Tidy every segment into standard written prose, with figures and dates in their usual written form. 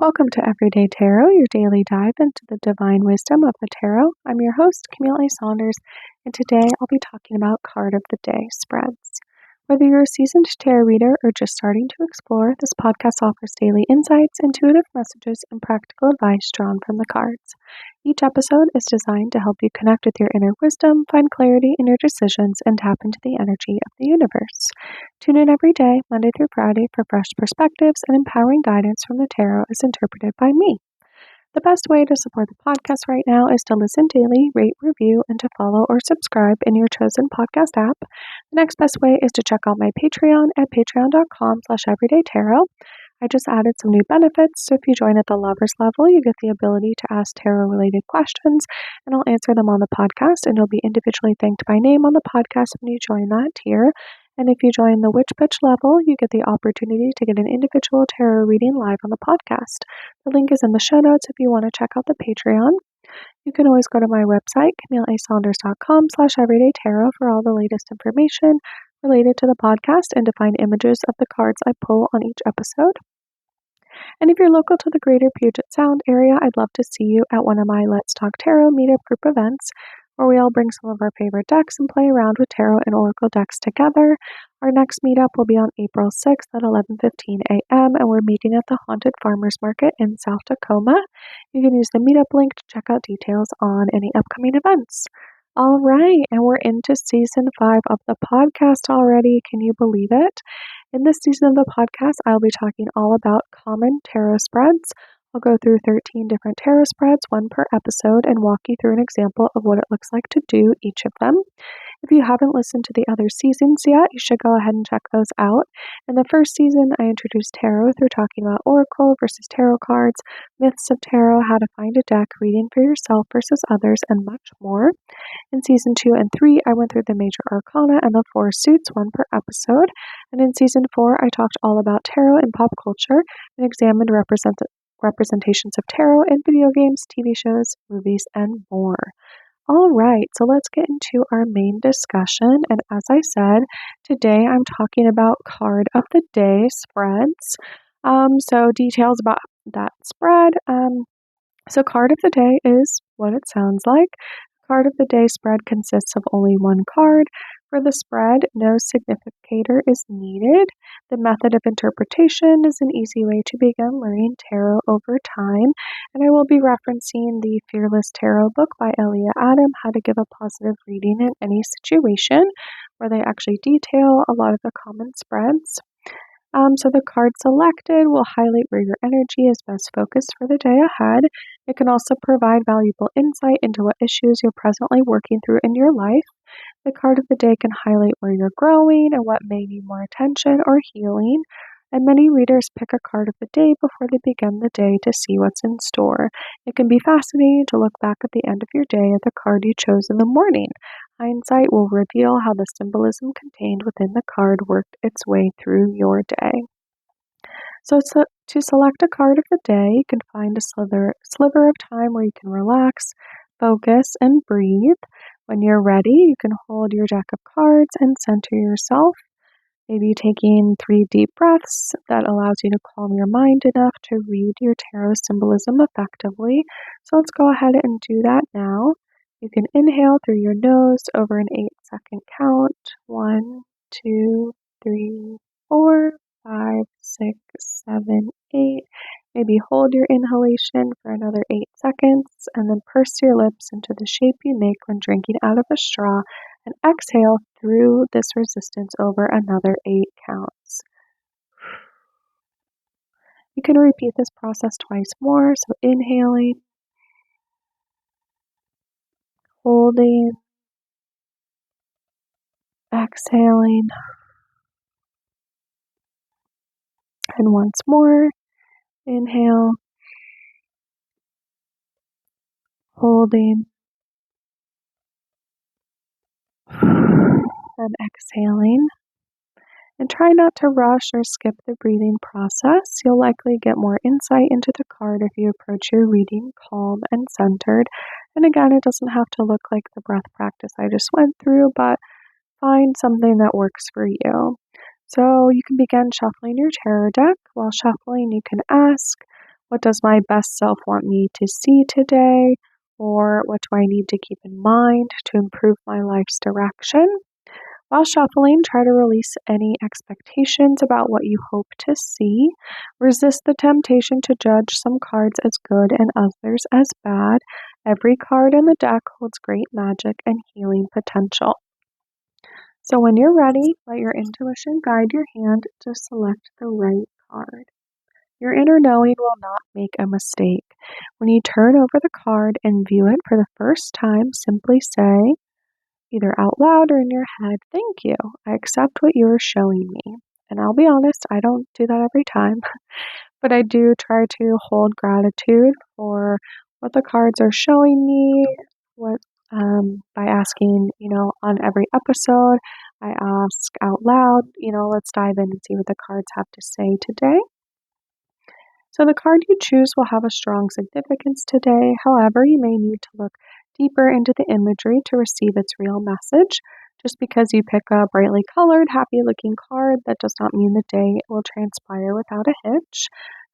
Welcome to Everyday Tarot, your daily dive into the divine wisdom of the tarot. I'm your host, Camille A. Saunders, and today I'll be talking about card of the day spreads. Whether you're a seasoned tarot reader or just starting to explore, this podcast offers daily insights, intuitive messages, and practical advice drawn from the cards. Each episode is designed to help you connect with your inner wisdom, find clarity in your decisions, and tap into the energy of the universe. Tune in every day, Monday through Friday, for fresh perspectives and empowering guidance from the tarot as interpreted by me. The best way to support the podcast right now is to listen daily, rate, review, and to follow or subscribe in your chosen podcast app. The next best way is to check out my Patreon at patreon.com/everydaytarot. I just added some new benefits, so if you join at the lovers level, you get the ability to ask tarot-related questions, and I'll answer them on the podcast, and you'll be individually thanked by name on the podcast when you join that tier. And if you join the Witch Pitch level, you get the opportunity to get an individual tarot reading live on the podcast. The link is in the show notes if you want to check out the Patreon. You can always go to my website, CamilleASaunders.com/everydaytarot for all the latest information related to the podcast and to find images of the cards I pull on each episode. And if you're local to the greater Puget Sound area, I'd love to see you at one of my Let's Talk Tarot meetup group events, where we all bring some of our favorite decks and play around with tarot and oracle decks together. Our next meetup will be on April 6th at 11:15 a.m., and we're meeting at the Haunted Farmers Market in South Tacoma. You can use the meetup link to check out details on any upcoming events. All right, and we're into season 5 of the podcast already. Can you believe it? In this season of the podcast, I'll be talking all about common tarot spreads. I'll go through 13 different tarot spreads, one per episode, and walk you through an example of what it looks like to do each of them. If you haven't listened to the other seasons yet, you should go ahead and check those out. In the first season, I introduced tarot through talking about oracle versus tarot cards, myths of tarot, how to find a deck, reading for yourself versus others, and much more. In season 2 and 3, I went through the major arcana and the 4 suits, one per episode. And in season 4, I talked all about tarot in pop culture and examined representations of tarot in video games, TV shows, movies, and more. All right, so let's get into our main discussion. And as I said, today I'm talking about card of the day spreads. So details about that spread. So card of the day is what it sounds like. Card of the day spread consists of only one card. For the spread, no significator is needed. The method of interpretation is an easy way to begin learning tarot over time, and I will be referencing the Fearless Tarot book by Elia Adam, How to Give a Positive Reading in Any Situation, where they actually detail a lot of the common spreads. So the card selected will highlight where your energy is best focused for the day ahead. It can also provide valuable insight into what issues you're presently working through in your life. The card of the day can highlight where you're growing and what may need more attention or healing. And many readers pick a card of the day before they begin the day to see what's in store. It can be fascinating to look back at the end of your day at the card you chose in the morning. Hindsight will reveal how the symbolism contained within the card worked its way through your day. So to select a card of the day, you can find a sliver of time where you can relax, focus, and breathe. When you're ready, you can hold your deck of cards and center yourself. Maybe taking 3 deep breaths that allows you to calm your mind enough to read your tarot symbolism effectively. So let's go ahead and do that now. You can inhale through your nose over an 8-second count. 1, 2, 3, 4, 5, 6, 7, 8. Maybe hold your inhalation for another 8 seconds and then purse your lips into the shape you make when drinking out of a straw and exhale through this resistance over another 8 counts. You can repeat this process twice more, so inhaling, holding, exhaling, and once more, inhale, holding, and exhaling. And try not to rush or skip the breathing process. You'll likely get more insight into the card if you approach your reading calm and centered. And again, it doesn't have to look like the breath practice I just went through, but find something that works for you. So you can begin shuffling your tarot deck. While shuffling, you can ask, What does my best self want me to see today? Or what do I need to keep in mind to improve my life's direction? While shuffling, try to release any expectations about what you hope to see. Resist the temptation to judge some cards as good and others as bad. Every card in the deck holds great magic and healing potential. So when you're ready, let your intuition guide your hand to select the right card. Your inner knowing will not make a mistake. When you turn over the card and view it for the first time, simply say, either out loud or in your head, "Thank you. I accept what you are showing me." And I'll be honest, I don't do that every time, but I do try to hold gratitude for what the cards are showing me, what by asking, on every episode, I ask out loud, let's dive in and see what the cards have to say today. So the card you choose will have a strong significance today. However, you may need to look deeper into the imagery to receive its real message. Just because you pick a brightly colored, happy-looking card, that does not mean the day will transpire without a hitch.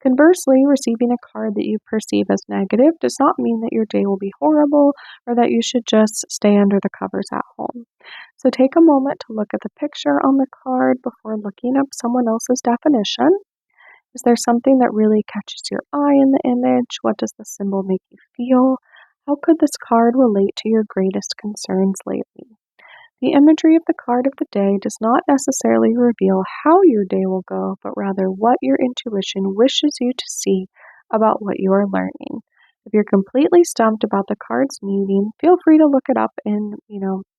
Conversely, receiving a card that you perceive as negative does not mean that your day will be horrible or that you should just stay under the covers at home. So take a moment to look at the picture on the card before looking up someone else's definition. Is there something that really catches your eye in the image? What does the symbol make you feel? How could this card relate to your greatest concerns lately? The imagery of the card of the day does not necessarily reveal how your day will go, but rather what your intuition wishes you to see about what you are learning. If you're completely stumped about the card's meaning, feel free to look it up in,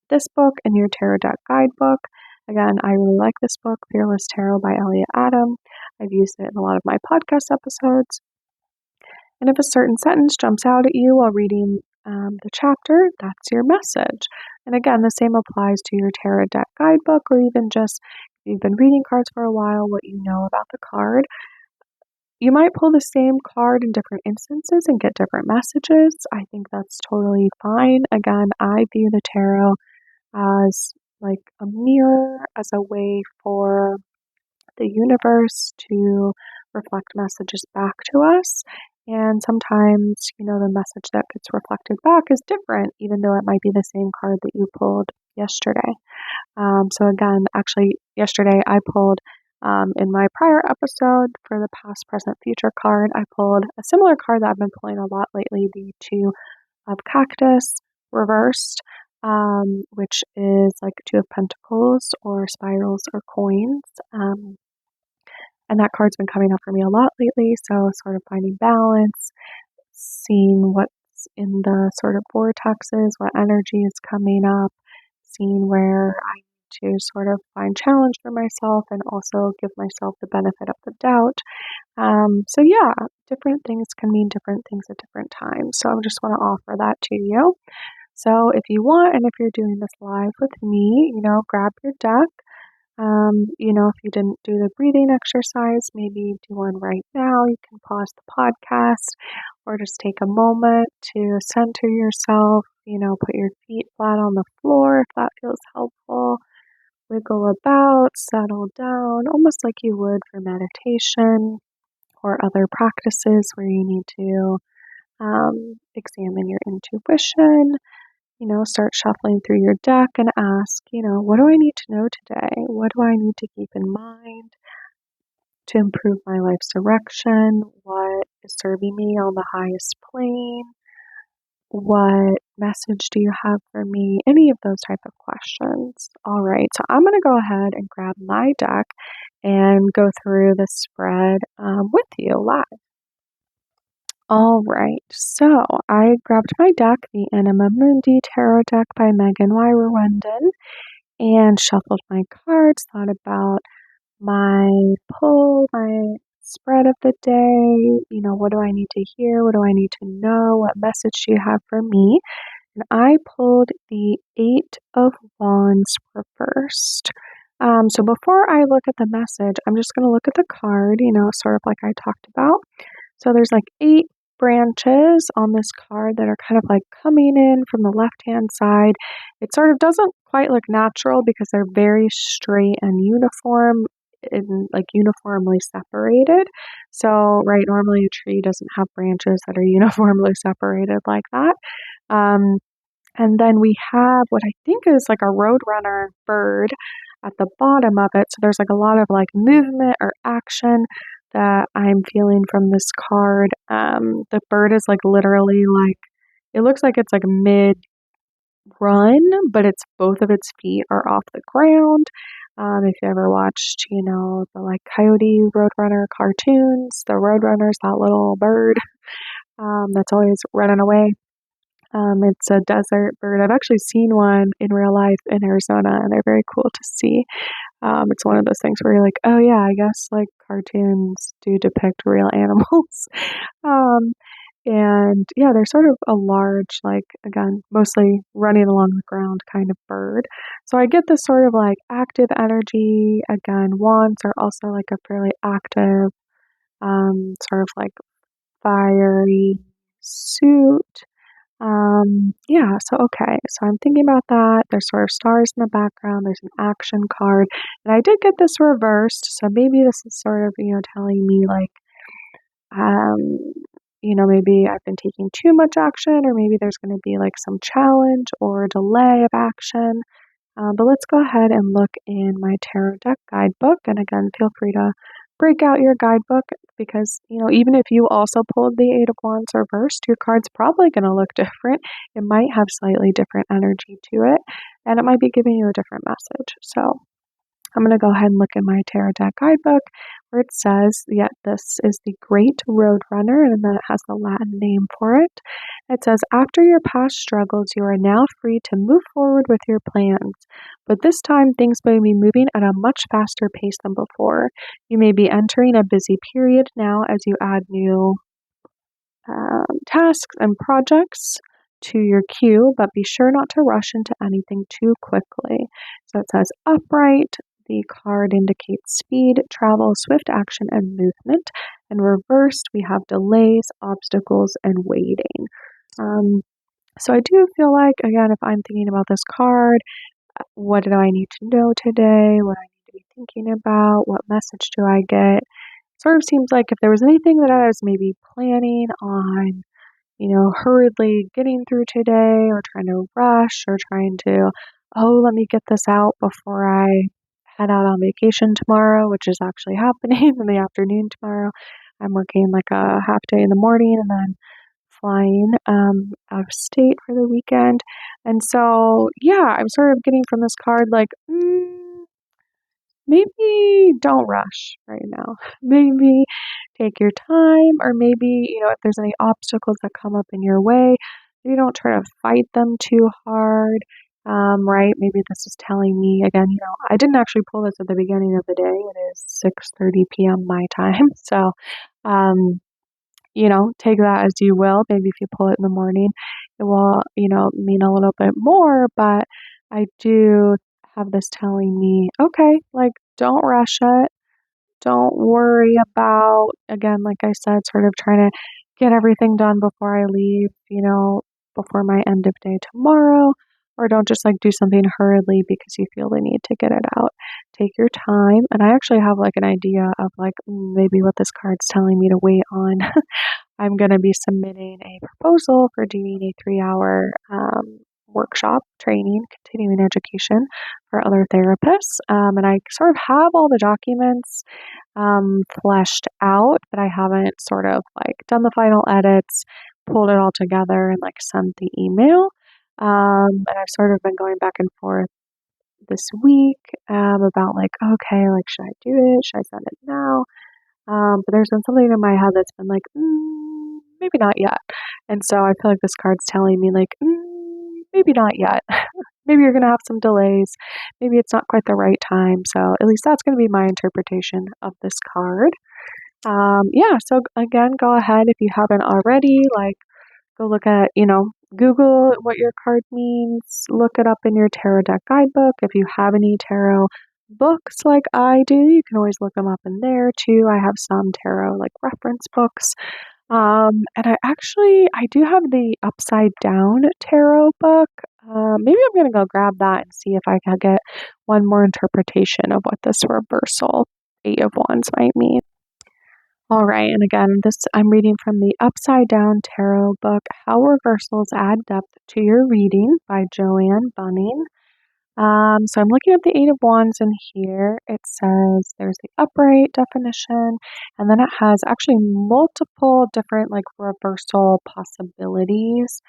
this book and your tarot deck guidebook. Again, I really like this book, Fearless Tarot by Elliott Adam. I've used it in a lot of my podcast episodes. And if a certain sentence jumps out at you while reading the chapter, that's your message. And again, the same applies to your tarot deck guidebook, or even just if you've been reading cards for a while, what you know about the card. You might pull the same card in different instances and get different messages. I think that's totally fine. Again, I view the tarot as like a mirror, as a way for the universe to reflect messages back to us. And sometimes, the message that gets reflected back is different, even though it might be the same card that you pulled yesterday. So again, actually, yesterday I pulled, in my prior episode for the past, present, future card, I pulled a similar card that I've been pulling a lot lately, the Two of Cactus reversed, which is like Two of Pentacles or spirals or coins. And that card's been coming up for me a lot lately, so sort of finding balance, seeing what's in the sort of vortexes, what energy is coming up, seeing where I need to sort of find challenge for myself and also give myself the benefit of the doubt. So yeah, different things can mean different things at different times. So I just want to offer that to you. So if you want, and if you're doing this live with me, grab your deck. If you didn't do the breathing exercise, maybe do one right now. You can pause the podcast or just take a moment to center yourself, put your feet flat on the floor if that feels helpful. Wiggle about, settle down, almost like you would for meditation or other practices where you need to examine your intuition. Start shuffling through your deck and ask, what do I need to know today? What do I need to keep in mind to improve my life's direction? What is serving me on the highest plane? What message do you have for me? Any of those type of questions. All right, so I'm going to go ahead and grab my deck and go through the spread with you live. All right, so I grabbed my deck, the Anima Mundi Tarot deck by Megan Y. Rwendon, and shuffled my cards, thought about my pull, my spread of the day, what do I need to hear, what do I need to know, what message do you have for me? And I pulled the Eight of Wands reversed. So before I look at the message, I'm just going to look at the card, sort of like I talked about. So there's like 8 branches on this card that are kind of like coming in from the left-hand side. It sort of doesn't quite look natural because they're very straight and uniform. like uniformly separated. So, right, normally a tree doesn't have branches that are uniformly separated like that. Um, and then we have what I think is like a roadrunner bird at the bottom of it. So there's like a lot of like movement or action that I'm feeling from this card. The bird is like literally like, it looks like it's like mid run, but it's both of its feet are off the ground. If you ever watched, the like Coyote Roadrunner cartoons, the Roadrunner's that little bird that's always running away. It's a desert bird. I've actually seen one in real life in Arizona, and they're very cool to see. It's one of those things where you're like, oh yeah, I guess like cartoons do depict real animals. um, and yeah, they're sort of a large, like, again, mostly running along the ground kind of bird. So I get this sort of like active energy. Again, wands are also like a fairly active, sort of like fiery suit. Yeah, so okay, so I'm thinking about that. There's sort of stars in the background, there's an action card, and I did get this reversed, so maybe this is sort of, telling me like, um, maybe I've been taking too much action, or maybe there's going to be like some challenge or delay of action. But let's go ahead and look in my tarot deck guidebook. And again, feel free to break out your guidebook because, even if you also pulled the Eight of Wands reversed, your card's probably going to look different. It might have slightly different energy to it, and it might be giving you a different message. So I'm going to go ahead and look in my tarot deck guidebook where it says, yeah, this is the Great Road Runner, and then it has the Latin name for it. It says, after your past struggles, you are now free to move forward with your plans. But this time, things may be moving at a much faster pace than before. You may be entering a busy period now as you add new tasks and projects to your queue, but be sure not to rush into anything too quickly. So it says upright. The card indicates speed, travel, swift action, and movement. And reversed, we have delays, obstacles, and waiting. So I do feel like, again, if I'm thinking about this card, what do I need to know today? What do I need to be thinking about? What message do I get? Sort of seems like if there was anything that I was maybe planning on, hurriedly getting through today or trying to rush or trying to, oh, let me get this out before I head out on vacation tomorrow, which is actually happening in the afternoon tomorrow. I'm working like a half day in the morning and then flying out of state for the weekend. And so, yeah, I'm sort of getting from this card like, maybe don't rush right now. Maybe take your time, or maybe, if there's any obstacles that come up in your way, you don't try to fight them too hard. Right? Maybe this is telling me again, I didn't actually pull this at the beginning of the day. It is 6:30 p.m. my time. So, take that as you will. Maybe if you pull it in the morning, it will, mean a little bit more. But I do have this telling me, okay, like, don't rush it. Don't worry about, again, like I said, sort of trying to get everything done before I leave, before my end of day tomorrow. Or don't just like do something hurriedly because you feel the need to get it out. Take your time. And I actually have like an idea of like maybe what this card's telling me to wait on. I'm going to be submitting a proposal for doing a 3-hour workshop training, continuing education for other therapists. And I sort of have all the documents fleshed out, but I haven't sort of like done the final edits, pulled it all together, and like sent the email. And I've sort of been going back and forth this week about like, okay, like, should I do it? Should I send it now? But there's been something in my head that's been like, maybe not yet. And so I feel like this card's telling me like, maybe not yet. Maybe you're going to have some delays. Maybe it's not quite the right time. So at least that's going to be my interpretation of this card. Yeah, so again, go ahead if you haven't already, like, go look at, Google what your card means, look it up in your tarot deck guidebook. If you have any tarot books like I do, you can always look them up in there too. I have some tarot like reference books. And I do have the Upside Down Tarot book. Maybe I'm going to go grab that and see if I can get one more interpretation of what this reversal Eight of Wands might mean. All right, and again, I'm reading from the Upside Down Tarot book, How Reversals Add Depth to Your Reading by Joanne Bunning. So I'm looking at the Eight of Wands in here. It says there's the upright definition, and then it has actually multiple different like reversal possibilities.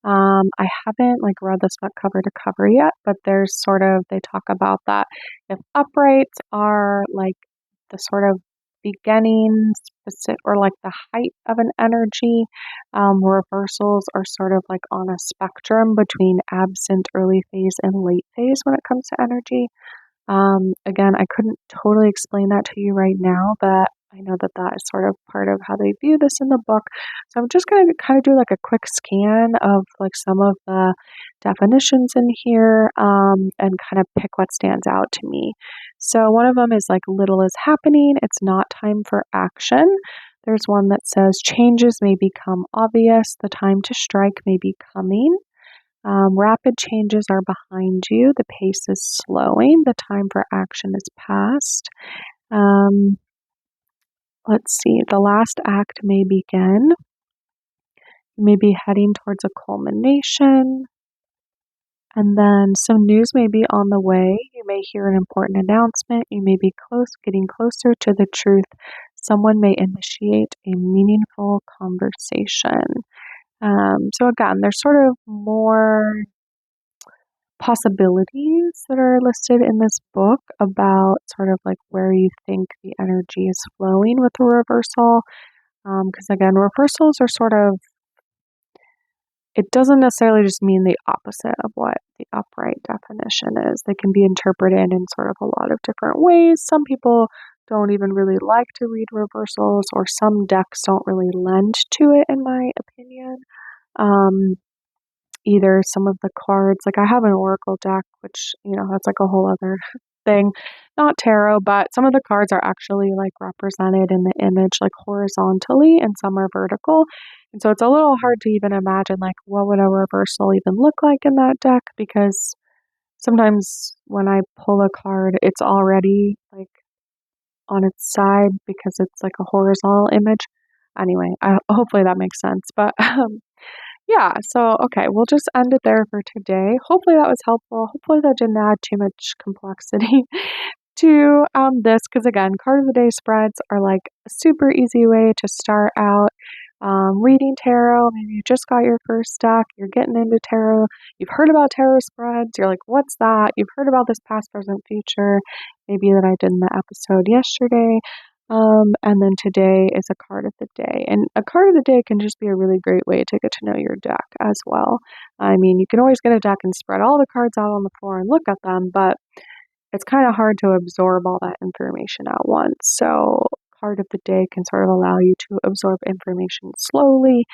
I haven't like read this book cover to cover yet, but there's they talk about that if uprights are like the sort of beginning or like the height of an energy, reversals are sort of like on a spectrum between absent, early phase, and late phase when it comes to energy. Again, I couldn't totally explain that to you right now, but I know that that is sort of part of how they view this in the book. So I'm just going to kind of do like a quick scan of like some of the definitions in here, and kind of pick what stands out to me. So one of them is like little is happening. It's not time for action. There's one that says changes may become obvious. The time to strike may be coming. Rapid changes are behind you. The pace is slowing. The time for action is past. Let's see. The last act may begin. You may be heading towards a culmination. And then some news may be on the way. You may hear an important announcement. You may be getting closer to the truth. Someone may initiate a meaningful conversation. So again, there's sort of more possibilities that are listed in this book about sort of like where you think the energy is flowing with the reversal. Because again, reversals are sort of, it doesn't necessarily just mean the opposite of what the upright definition is. They can be interpreted in sort of a lot of different ways. Some people don't even really like to read reversals, or some decks don't really lend to it, in my opinion. Either some of the cards, like I have an oracle deck, which, that's like a whole other thing, not tarot, but some of the cards are actually like represented in the image like horizontally and some are vertical. And so it's a little hard to even imagine like what would a reversal even look like in that deck, because sometimes when I pull a card, it's already like on its side because it's like a horizontal image. Anyway, hopefully that makes sense. But yeah, so okay, we'll just end it there for today. Hopefully that was helpful. Hopefully that didn't add too much complexity to this, because again, card of the day spreads are like a super easy way to start out reading tarot. Maybe you just got your first deck, you're getting into tarot, you've heard about tarot spreads, you're like, what's that? You've heard about this past, present, future, maybe that I did in the episode yesterday. And then today is a card of the day. And a card of the day can just be a really great way to get to know your deck as well. I mean, you can always get a deck and spread all the cards out on the floor and look at them, but it's kind of hard to absorb all that information at once. So card of the day can sort of allow you to absorb information slowly,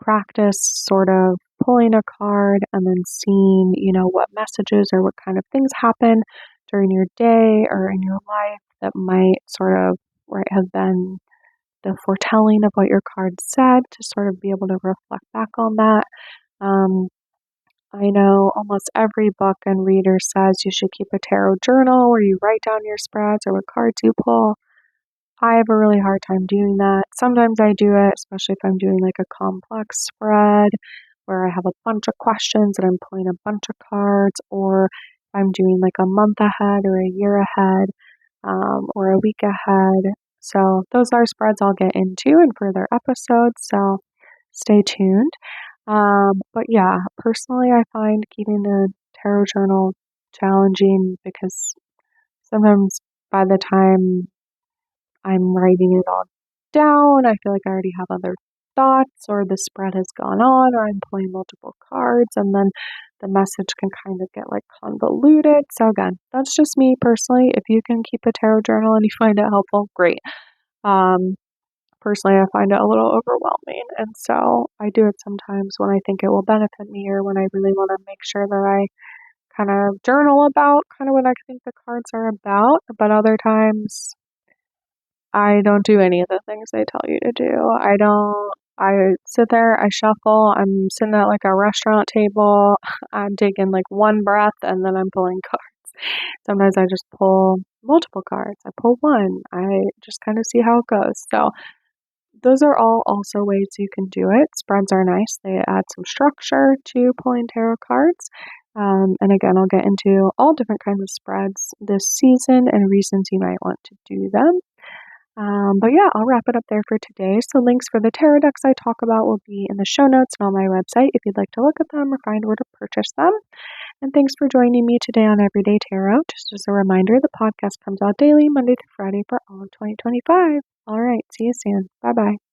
practice sort of pulling a card and then seeing, what messages or what kind of things happen during your day or in your life that might sort of have been the foretelling of what your card said, to sort of be able to reflect back on that. I know almost every book and reader says you should keep a tarot journal where you write down your spreads or what cards you pull. I have a really hard time doing that. Sometimes I do it, especially if I'm doing like a complex spread where I have a bunch of questions and I'm pulling a bunch of cards, or if I'm doing like a month ahead or a year ahead, or a week ahead. So those are spreads I'll get into in further episodes, so stay tuned. But yeah, personally I find keeping a tarot journal challenging because sometimes by the time I'm writing it all down, I feel like I already have other thoughts, or the spread has gone on, or I'm pulling multiple cards, and then the message can kind of get like convoluted. So again, that's just me personally. If you can keep a tarot journal and you find it helpful, great. Personally, I find it a little overwhelming, and so I do it sometimes when I think it will benefit me, or when I really want to make sure that I kind of journal about kind of what I think the cards are about. But other times I don't do any of the things they tell you to do. I sit there, I shuffle, I'm sitting at like a restaurant table, I'm taking like one breath, and then I'm pulling cards. Sometimes I just pull multiple cards. I pull one. I just kind of see how it goes. So those are all also ways you can do it. Spreads are nice. They add some structure to pulling tarot cards. And again, I'll get into all different kinds of spreads this season and reasons you might want to do them. But yeah, I'll wrap it up there for today. So links for the tarot decks I talk about will be in the show notes and on my website if you'd like to look at them or find where to purchase them. And thanks for joining me today on Everyday Tarot. Just as a reminder, the podcast comes out daily, Monday through Friday for all of 2025. All right, see you soon. Bye-bye.